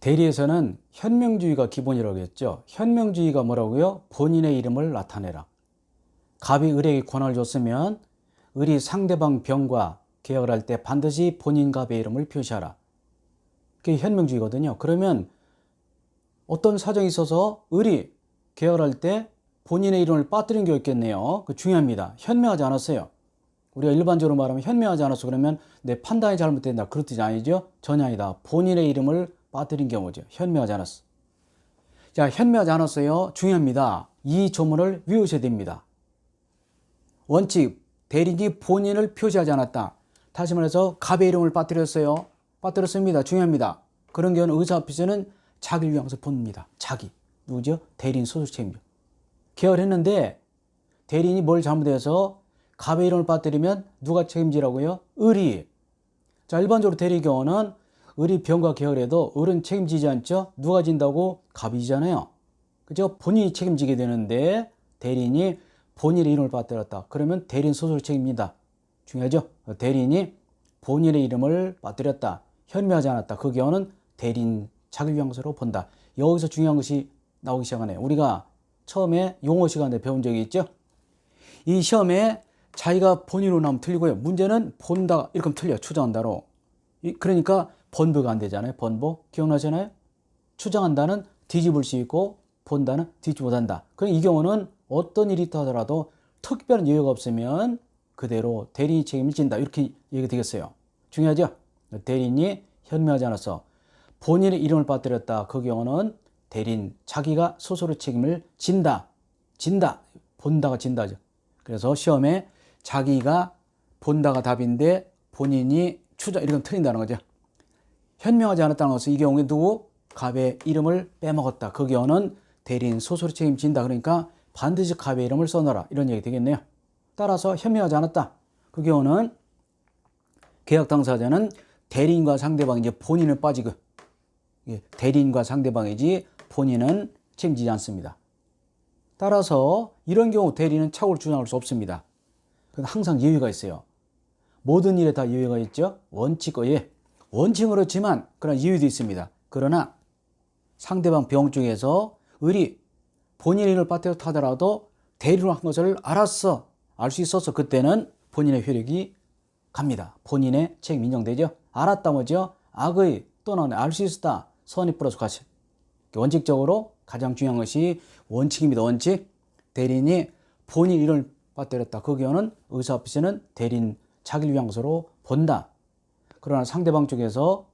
대리에서는 현명주의가 기본이라고 했죠. 현명주의가 뭐라고요? 본인의 이름을 나타내라. 갑이 을에게 권한을 줬으면 을이 상대방 병과 계약을 할 때 반드시 본인 갑의 이름을 표시하라. 그게 현명주의거든요. 그러면 어떤 사정이 있어서 을이 계약을 할 때 본인의 이름을 빠뜨린 게 있겠네요. 그 중요합니다. 현명하지 않았어요. 우리가 일반적으로 말하면 현명하지 않았어 그러면 내 판단이 잘못된다. 그런 뜻이 아니죠. 전혀 아니다. 본인의 이름을 빠뜨린 경우죠. 현명하지 않았어. 자, 현명하지 않았어요. 중요합니다. 이 조문을 외우셔야 됩니다. 원칙, 대리인이 본인을 표시하지 않았다. 다시 말해서 갑의 이름을 빠뜨렸어요. 빠뜨렸습니다. 중요합니다. 그런 경우는 의사표시는 자기를 위해서 봅니다. 자기. 누구죠? 대리인 소속 책임자. 계약을 했는데 대리인이 뭘 잘못해서 갑의 이름을 빠뜨리면 누가 책임지라고요? 을이. 자, 일반적으로 대리 경우는 을이 병과 계약을 해도 을은 책임지지 않죠? 누가 진다고? 갑이 지잖아요. 그죠? 본인이 책임지게 되는데 대리인이 본인의 이름을 빠뜨렸다. 그러면 대리인 소속 책임입니다. 중요하죠? 대리인이 본인의 이름을 빠뜨렸다. 현명하지 않았다. 그 경우는 대리인 자기를 위한 것으로 본다. 여기서 중요한 것이 나오기 시작하네요. 우리가 처음에 용어 시간에 배운 적이 있죠? 이 시험에 자기가 본인으로 나오면 틀리고요. 문제는 본다 이렇게 하면 틀려요. 추정한다로. 그러니까 번복이 안 되잖아요. 번복. 기억나잖아요? 추정한다는 뒤집을 수 있고 본다는 뒤집지 못한다. 그럼 이 경우는 어떤 일이 있다 하더라도 특별한 이유가 없으면 그대로 대리인이 책임을 진다. 이렇게 얘기 되겠어요. 중요하죠? 대리인이 현명하지 않아서 본인의 이름을 빠뜨렸다. 그 경우는 대리인 자기가 스스로 책임을 진다. 진다. 본다가 진다죠. 그래서 시험에 자기가 본다가 답인데 본인이 추정 이렇게 틀린다는 거죠. 현명하지 않았다는 것은 이 경우에 누구? 갑의 이름을 빼먹었다. 그 경우는 대리인 스스로 책임진다. 그러니까 반드시 갑의 이름을 써놔라. 이런 얘기 되겠네요. 따라서 현명하지 않았다. 그 경우는 계약 당사자는 대리인과 상대방이 이제 본인은 빠지고 대리인과 상대방이지 본인은 책임지지 않습니다. 따라서 이런 경우 대리인은 착오를 주장할 수 없습니다. 그런데 항상 예외가 있어요. 모든 일에 다 예외가 있죠. 원칙과 예. 원칙은 그렇지만 그런 예외도 있습니다. 그러나 상대방 병 중에서 을이 본인의 일을 빠뜨렸다 하더라도 대리로 한 것을 알았어. 알 수 있어서 그때는 본인의 효력이 갑니다. 본인의 책임 인정되죠. 알았다 뭐죠? 악의 또는 알 수 있었다. 선이 플러스 가시. 원칙적으로 가장 중요한 것이 원칙입니다. 원칙. 대리인이 본인 일을 빠뜨렸다. 그 경우는 의사표시는 대리인 자기를 위한 것으로 본다. 그러나 상대방 쪽에서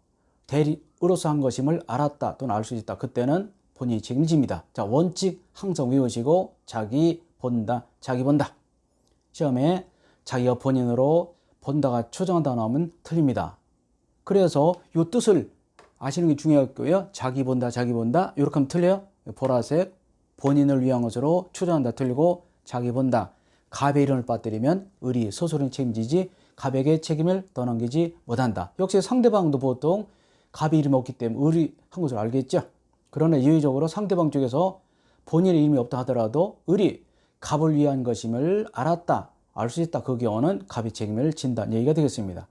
대리으로서 한 것임을 알았다 또는 알 수 있다. 그때는 본인이 책임을 집니다. 자, 원칙 항상 외우시고 자기 본다, 자기 본다. 시험에 자기가 본인으로 본다가 추정한다 나오면 틀립니다. 그래서 이 뜻을 아시는 게 중요하고요. 자기 본다, 자기 본다. 이렇게 하면 틀려요. 보라색 본인을 위한 것으로 추정한다 틀리고 자기 본다. 갑의 이름을 빠뜨리면 을이 스스로 책임지지 갑에게 책임을 떠넘기지 못한다. 역시 상대방도 보통 갑의 이름이 없기 때문에 을이 한 것을 알겠죠. 그러나 예외적으로 상대방 쪽에서 본인의 이름이 없다 하더라도 을이 갑을 위한 것임을 알았다. 알 수 있다. 그 경우는 갑이 책임을 진다는 얘기가 되겠습니다.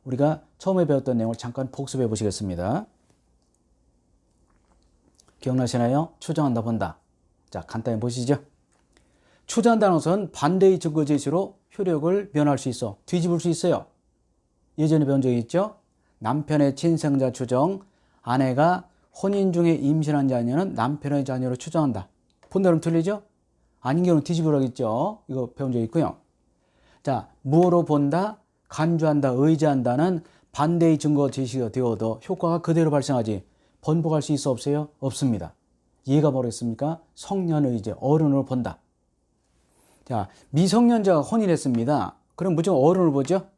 우리가 처음에 배웠던 내용을 잠깐 복습해 보시겠습니다. 기억나시나요? 추정한다 본다. 자, 간단히 보시죠. 추정한다는 것은 반대의 증거 제시로 효력을 변할 수 있어. 뒤집을 수 있어요. 예전에 배운 적이 있죠? 남편의 친생자 추정, 아내가 혼인 중에 임신한 자녀는 남편의 자녀로 추정한다. 본다면 틀리죠? 아닌 경우는 뒤집으라겠죠. 이거 배운 적 있고요. 자, 무엇으로 본다? 간주한다, 의지한다는 반대의 증거 제시가 되어도 효과가 그대로 발생하지 번복할 수 있어 없어요? 없습니다. 얘가 뭐겠습니까? 성년의제, 어른으로 본다. 자, 미성년자가 혼인했습니다. 그럼 무조건 어른을 보죠?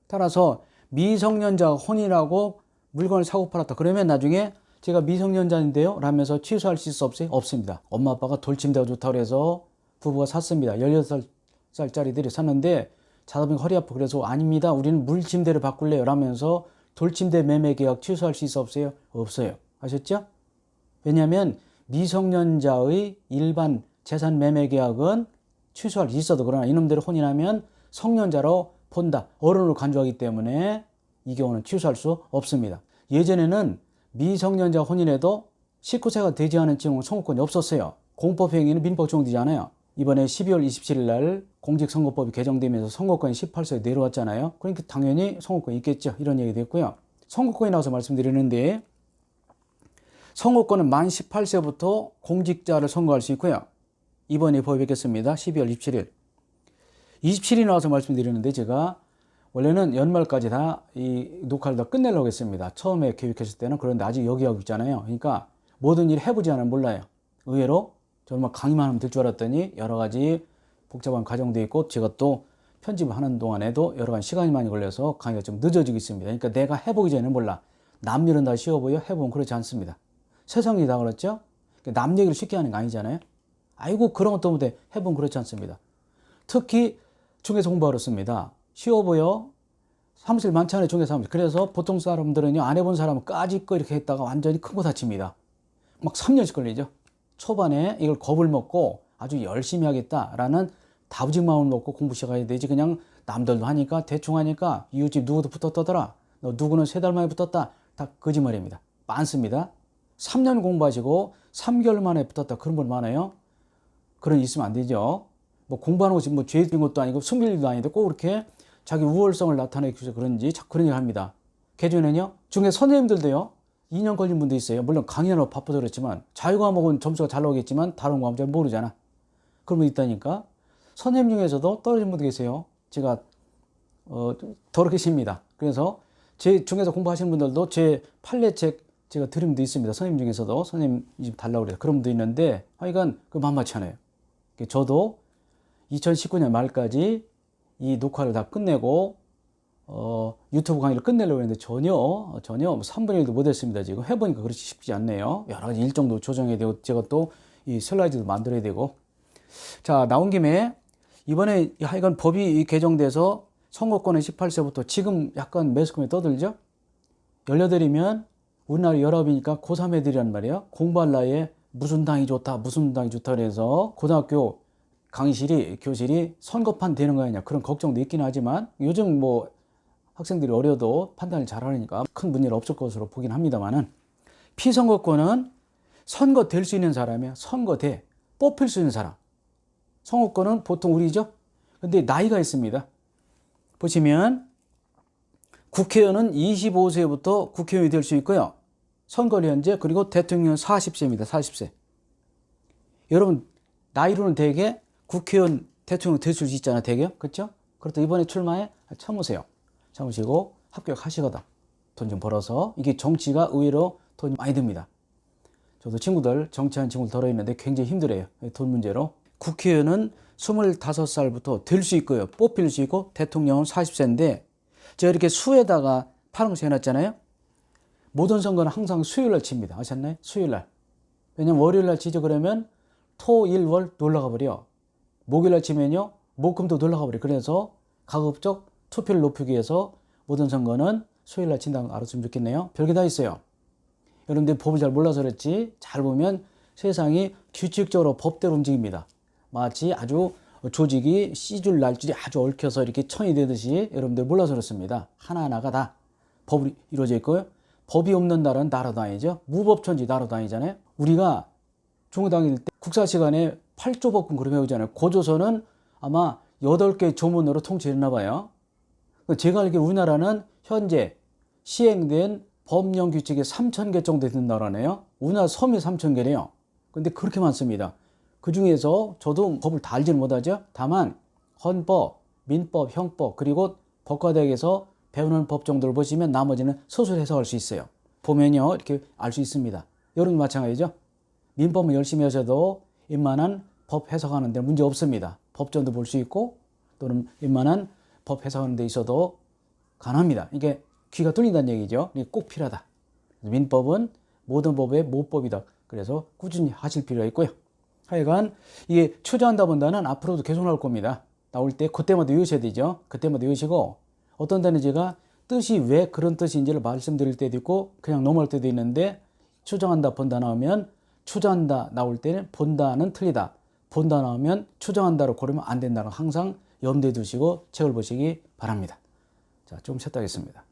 따라서 미성년자가 혼인하고 물건을 사고 팔았다. 그러면 나중에 제가 미성년자인데요? 라면서 취소할 수 있어 없어요? 없습니다. 엄마 아빠가 돌침대가 좋다고 해서 부부가 샀습니다. 16살짜리들이 샀는데 자다 보니까 허리 아파. 그래서 아닙니다. 우리는 물침대를 바꿀래요. 라면서 돌침대 매매 계약 취소할 수 있어 없어요? 없어요. 아셨죠? 왜냐하면 미성년자의 일반 재산 매매 계약은 취소할 수 있어도 그러나 이놈들이 혼인하면 성년자로 본다. 어른으로 간주하기 때문에 이 경우는 취소할 수 없습니다. 예전에는 미성년자 혼인에도 19세가 되지 않은 징후 선거권이 없었어요. 공법행위는 민법 적용되잖아요. 이번에 12월 27일 날 공직선거법이 개정되면서 선거권이 18세에 내려왔잖아요. 그러니까 당연히 선거권이 있겠죠. 이런 얘기 됐고요. 선거권이 나와서 말씀드리는데 선거권은 만 18세부터 공직자를 선거할 수 있고요. 이번에 법이 바뀌었습니다. 12월 27일. 27일이 나와서 말씀드리는데 제가 원래는 연말까지 다 이 녹화를 다 끝내려고 했습니다. 처음에 계획했을 때는. 그런데 아직 여기 하고 있잖아요. 그러니까 모든 일 해보지 않으면 몰라요. 의외로 정말 강의만 하면 될 줄 알았더니 여러 가지 복잡한 과정도 있고 제가 또 편집을 하는 동안에도 여러 가지 시간이 많이 걸려서 강의가 좀 늦어지고 있습니다. 그러니까 내가 해보기 전에는 몰라. 남 일은 다 쉬워 보여? 해보면 그렇지 않습니다. 세상이 다 그렇죠? 남 얘기를 쉽게 하는 거 아니잖아요. 아이고 그런 것도 못해. 해보면 그렇지 않습니다. 특히 중개사 공부하러 씁니다. 쉬워 보여? 사무실 많잖아요. 중개사 사무실. 그래서 보통 사람들은요, 안 해본 사람은 까짓거 이렇게 했다가 완전히 큰 거 다칩니다. 막 3년씩 걸리죠. 초반에 이걸 겁을 먹고 아주 열심히 하겠다라는 다부진 마음을 먹고 공부 시작해야 되지. 그냥 남들도 하니까 대충 하니까 이웃집 누구도 붙었다더라. 너 누구는 3달 만에 붙었다. 다 거짓말입니다. 많습니다. 3년 공부하시고 3개월 만에 붙었다. 그런 분 많아요. 그런 일 있으면 안 되죠. 뭐 공부하는 것이 뭐 죄인 것도 아니고 숨길 일도 아닌데 꼭 이렇게 자기 우월성을 나타내기 위해서 그런지 자꾸 그런 얘기 합니다. 개조는요, 중에 선생님들도요, 2년 걸린 분도 있어요. 물론 강의하느라 바빠서 그렇지만, 자유과목은 점수가 잘 나오겠지만, 다른 과목 잘 모르잖아. 그런 분 있다니까. 선생님 중에서도 떨어진 분도 계세요. 제가, 더 계십니다. 그래서 제 중에서 공부하시는 분들도 제 판례책 제가 드린 분도 있습니다. 선생님 중에서도 선생님 좀 달라고 그래요. 그런 분도 있는데, 하여간 그 만만치 않아요. 저도 2019년 말까지 이 녹화를 다 끝내고 유튜브 강의를 끝내려고 했는데 전혀 3분의 1도 못했습니다. 지금 해보니까 그렇지 쉽지 않네요. 여러 가지 일정도 조정해야 되고 제가 또 이 슬라이드도 만들어야 되고. 자, 나온 김에 이번에 하여간 법이 개정돼서 선거권은 18세부터 지금 약간 매스컴에 떠들죠. 18이면 우리나라 19이니까 고3 애들이란 말이에요. 공부할 나이에 무슨 당이 좋다 무슨 당이 좋다 그래서 고등학교 교실이 선거판 되는 거 아니냐 그런 걱정도 있긴 하지만 요즘 뭐 학생들이 어려도 판단을 잘하니까 큰 문제는 없을 것으로 보긴 합니다만은 피선거권은 선거될 수 있는 사람이야. 선거돼. 뽑힐 수 있는 사람. 선거권은 보통 우리죠. 근데 나이가 있습니다. 보시면 국회의원은 25세부터 국회의원이 될 수 있고요. 선거연제 그리고 대통령은 40세입니다. 40세. 여러분 나이로는 대개 국회의원, 대통령 될 수 있잖아요. 대개. 그렇죠? 그렇다 이번에 출마에 참으세요. 참으시고 합격하시거든. 돈 좀 벌어서. 이게 정치가 의외로 돈이 많이 듭니다. 저도 친구들, 정치하는 친구들 덜어 있는데 굉장히 힘들어요. 돈 문제로. 국회의원은 25살부터 될 수 있고요. 뽑힐 수 있고 대통령은 40세인데 제가 이렇게 수에다가 파란색 해놨잖아요. 모든 선거는 항상 수요일날 칩니다. 아셨나요? 수요일날. 왜냐면 월요일날 치죠. 그러면 토, 일, 월 놀러가 버려. 목요일날 치면요. 목금도 놀러가 버려. 그래서 가급적 투표를 높이기 위해서 모든 선거는 수요일날 친다는 거 알았으면 좋겠네요. 별게 다 있어요. 여러분들 법을 잘 몰라서 그렇지 잘 보면 세상이 규칙적으로 법대로 움직입니다. 마치 아주 조직이 씨줄 날줄이 아주 얽혀서 이렇게 천이 되듯이 여러분들 몰라서 그렇습니다. 하나하나가 다 법이 이루어져 있고요. 법이 없는 나라는 나라도 아니죠. 무법천지 나라도 아니잖아요. 우리가 중고등학교 때 국사 시간에 8조 법금 그런 배우잖아요. 고조선은 아마 8개 조문으로 통치했나 봐요. 제가 알기로 우리나라는 현재 시행된 법령 규칙이 3,000개 정도 되는 나라네요. 우리나라 섬이 3,000개래요. 근데 그렇게 많습니다. 그 중에서 저도 법을 다 알지는 못하죠. 다만 헌법, 민법, 형법 그리고 법과대학에서 배우는 법 정도를 보시면 나머지는 스스로 해석할 수 있어요. 보면요 이렇게 알 수 있습니다. 여러분 마찬가지죠. 민법은 열심히 하셔도 웬만한 법 해석하는 데 문제 없습니다. 법전도 볼 수 있고 또는 웬만한 법 해석하는 데 있어도 가능합니다. 이게 귀가 뚫린다는 얘기죠. 이게 꼭 필요하다. 민법은 모든 법의 모법이다. 그래서 꾸준히 하실 필요가 있고요. 하여간 이게 추저한다 본다는 앞으로도 계속 나올 겁니다. 나올 때 그때마다 외우셔야 되죠. 그때마다 외우시고 어떤 데는 제가 뜻이 왜 그런 뜻인지를 말씀드릴 때도 있고 그냥 넘어갈 때도 있는데 추정한다 본다 나오면 추정한다 나올 때는 본다는 틀리다. 본다 나오면 추정한다로 고르면 안 된다는 거 항상 염두에 두시고 책을 보시기 바랍니다. 자, 좀 쉬었다 하겠습니다.